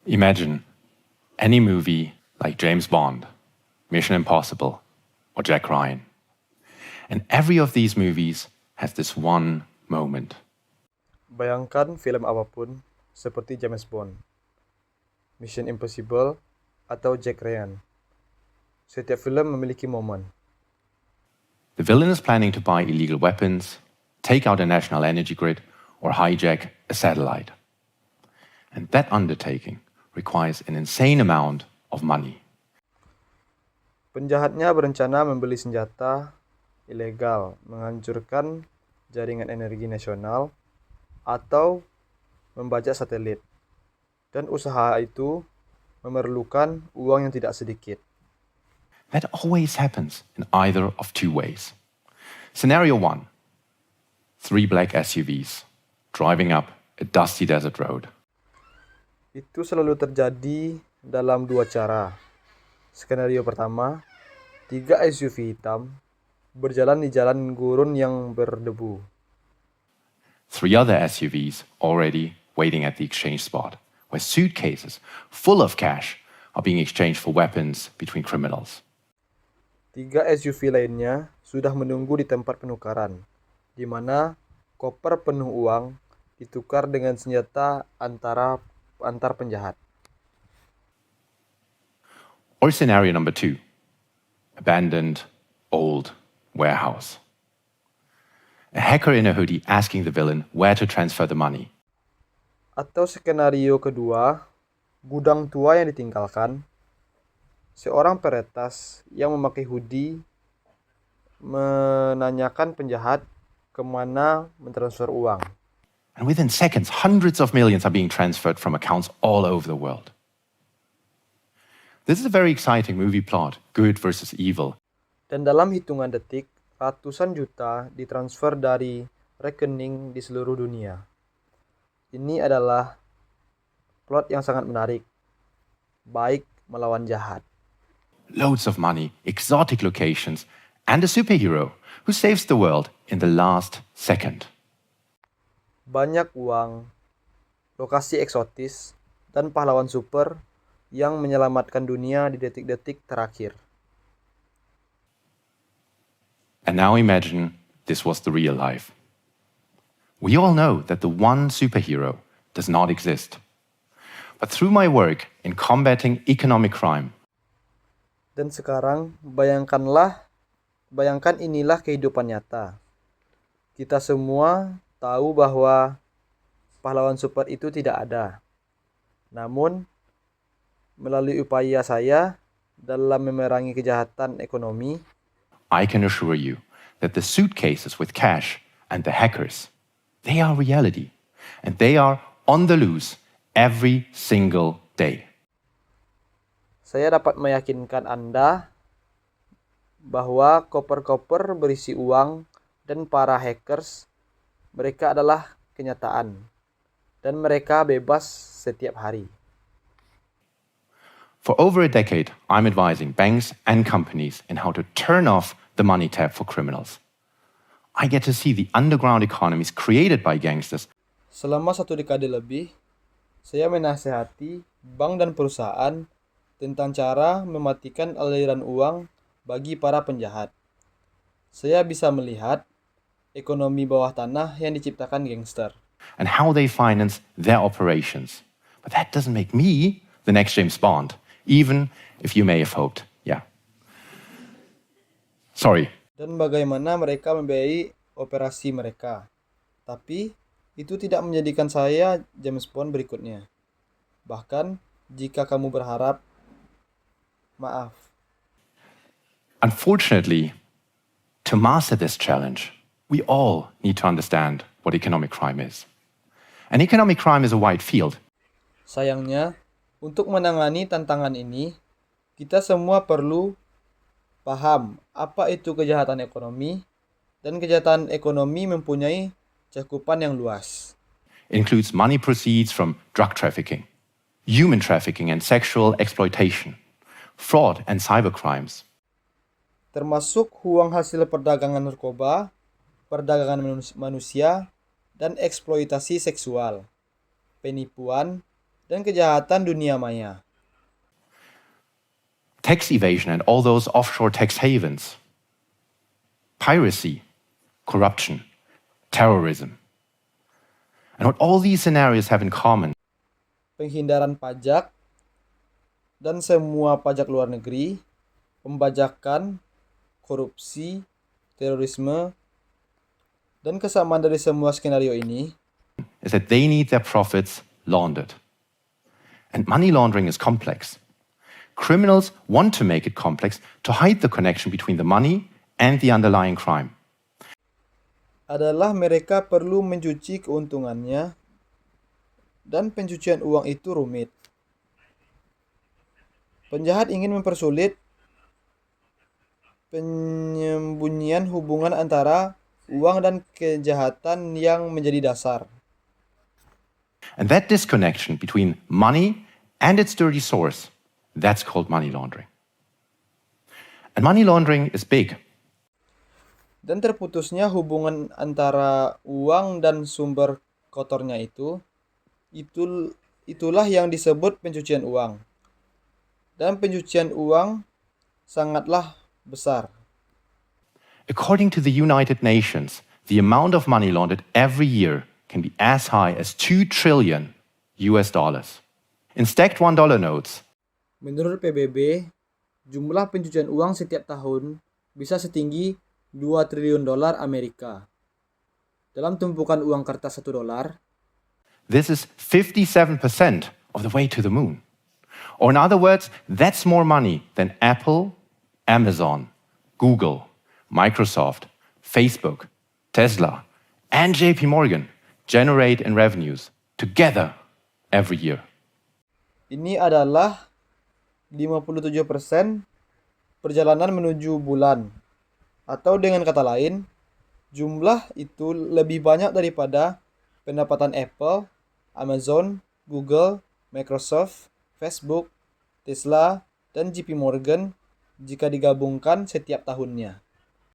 Imagine any movie like James Bond, Mission Impossible, or Jack Ryan. And every of these movies has this one moment. Bayangkan film apapun seperti James Bond, Mission Impossible, atau Jack Ryan. Setiap film memiliki momen. The villain is planning to buy illegal weapons, take out a national energy grid, or hijack a satellite. And that undertaking requires an insane amount of money. Penjahatnya berencana membeli senjata ilegal, menghancurkan jaringan energi nasional, atau membajak satelit. Dan usaha itu memerlukan uang yang tidak sedikit. That always happens in either of two ways. Scenario 1. 3 black SUVs driving up a dusty desert road. Itu selalu terjadi dalam dua cara. Skenario pertama, 3 SUV hitam berjalan di jalan gurun yang berdebu. 3 other SUVs already waiting at the exchange spot, where suitcases full of cash are being exchanged for weapons between criminals. 3 SUV lainnya sudah menunggu di tempat penukaran, di mana koper penuh uang ditukar dengan senjata antar penjahat. Or scenario number 2. Abandoned, old warehouse. A hacker in a hoodie asking the villain where to transfer the money. Atau skenario kedua, gudang tua yang ditinggalkan. Seorang peretas yang memakai hoodie menanyakan penjahat kemana mentransfer uang. And within seconds, hundreds of millions are being transferred from accounts all over the world. This is a very exciting movie plot, good versus evil. Dan dalam hitungan detik, ratusan juta ditransfer dari rekening di seluruh dunia. Ini adalah plot yang sangat menarik. Baik melawan jahat. Loads of money, exotic locations, and a superhero who saves the world in the last second. Banyak uang, lokasi eksotis, dan pahlawan super yang menyelamatkan dunia di detik-detik terakhir. And now imagine this was the real life. We all know that the one superhero does not exist. But through my work in combating economic crime, Dan sekarang bayangkan inilah kehidupan nyata. Kita semua tahu bahwa pahlawan super itu tidak ada. Namun, melalui upaya saya dalam memerangi kejahatan ekonomi, I can assure you that the suitcases with cash and the hackers, they are reality. And they are on the loose every single day. saya dapat meyakinkan Anda bahwa koper-koper berisi uang dan para hackers, mereka adalah kenyataan. Dan mereka bebas setiap hari. For over a decade, I'm advising banks and companies in how to turn off the money tap for criminals. I get to see the underground economies created by gangsters. Selama 1 dekade lebih, saya menasihati bank dan perusahaan tentang cara mematikan aliran uang bagi para penjahat. Saya bisa melihat ekonomi bawah tanah yang diciptakan gangster. And how they finance their operations. But that doesn't make me the next James Bond, even if you may have hoped. Yeah. Sorry. Dan bagaimana mereka membiayai operasi mereka. Tapi, itu tidak menjadikan saya James Bond berikutnya. Bahkan, jika kamu berharap, maaf. Unfortunately, to master this challenge, we all need to understand what economic crime is. And economic crime is a wide field. Sayangnya, untuk menangani tantangan ini, kita semua perlu paham apa itu kejahatan ekonomi, dan kejahatan ekonomi mempunyai cakupan yang luas. It includes money proceeds from drug trafficking, human trafficking and sexual exploitation, fraud and cybercrimes, termasuk uang hasil perdagangan narkoba, perdagangan manusia, dan eksploitasi seksual, penipuan, dan kejahatan dunia maya. Tax evasion and all those offshore tax havens, piracy, corruption, terrorism. And what all these scenarios have in common Penghindaran pajak dan semua pajak luar negeri, pembajakan, korupsi, terorisme, dan kesamaan dari semua skenario ini is that they need their profits laundered. And money laundering is complex. Criminals want to make it complex to hide the connection between the money and the underlying crime. adalah mereka perlu mencuci keuntungannya dan pencucian uang itu rumit. Penjahat ingin mempersulit penyembunyian hubungan antara uang dan kejahatan yang menjadi dasar. And that disconnection between money and its dirty source, that's called money laundering. And money laundering is big. Dan terputusnya hubungan antara uang dan sumber kotornya itulah yang disebut pencucian uang. Dan pencucian uang sangatlah besar. According to the United Nations, the amount of money laundered every year can be as high as 2 trillion US dollars. In stacked $1 notes, Menurut PBB, jumlah pencucian uang setiap tahun bisa setinggi 2 triliun dolar Amerika. Dalam tumpukan uang kertas $1, this is 57% of the way to the moon. Or in other words, that's more money than Apple, Amazon, Google, Microsoft, Facebook, Tesla, and JP Morgan generate in revenues together every year. ini adalah 57% perjalanan menuju bulan. Atau dengan kata lain, jumlah itu lebih banyak daripada pendapatan Apple, Amazon, Google, Microsoft, Facebook, Tesla, dan JP Morgan jika digabungkan setiap tahunnya.